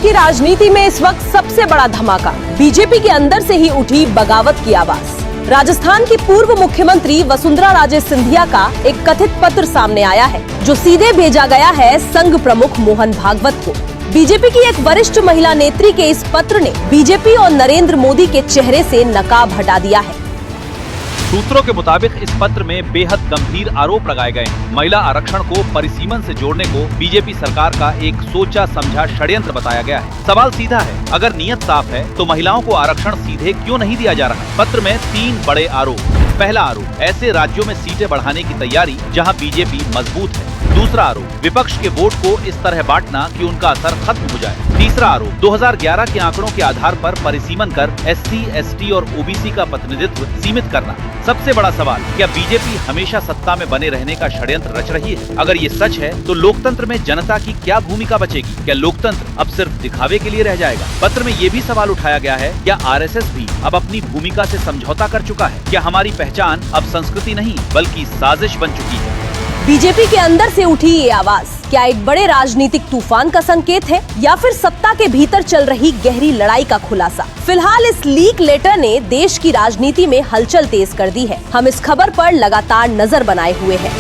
की राजनीति में इस वक्त सबसे बड़ा धमाका, बीजेपी के अंदर से ही उठी बगावत की आवाज। राजस्थान की पूर्व मुख्यमंत्री वसुंधरा राजे सिंधिया का एक कथित पत्र सामने आया है, जो सीधे भेजा गया है संघ प्रमुख मोहन भागवत को। बीजेपी की एक वरिष्ठ महिला नेत्री के इस पत्र ने बीजेपी और नरेंद्र मोदी के चेहरे से नकाब हटा दिया है। सूत्रों के मुताबिक इस पत्र में बेहद गंभीर आरोप लगाए गए हैं। महिला आरक्षण को परिसीमन से जोड़ने को बीजेपी सरकार का एक सोचा समझा षड्यंत्र बताया गया है। सवाल सीधा है, अगर नीयत साफ है तो महिलाओं को आरक्षण सीधे क्यों नहीं दिया जा रहा? पत्र में 3 बड़े आरोप। पहला आरोप, ऐसे राज्यों में सीटें बढ़ाने की तैयारी जहां बीजेपी मजबूत है। दूसरा आरोप, विपक्ष के वोट को इस तरह बांटना कि उनका असर खत्म हो जाए। तीसरा आरोप, 2011 के आंकड़ों के आधार पर परिसीमन कर एससी, एसटी और ओबीसी का प्रतिनिधित्व सीमित करना। सबसे बड़ा सवाल, क्या बीजेपी हमेशा सत्ता में बने रहने का षड्यंत्र रच रही है? अगर ये सच है तो लोकतंत्र में जनता की क्या भूमिका बचेगी? क्या लोकतंत्र अब सिर्फ दिखावे के लिए रह जाएगा? पत्र में ये भी सवाल उठाया गया है, क्या आरएसएस भी अब अपनी भूमिका से समझौता कर चुका है? क्या हमारी पहचान अब संस्कृति नहीं बल्कि साजिश बन चुकी है? बीजेपी के अंदर से उठी ये आवाज क्या एक बड़े राजनीतिक तूफान का संकेत है या फिर सत्ता के भीतर चल रही गहरी लड़ाई का खुलासा? फिलहाल इस लीक लेटर ने देश की राजनीति में हलचल तेज कर दी है। हम इस खबर पर लगातार नजर बनाए हुए हैं।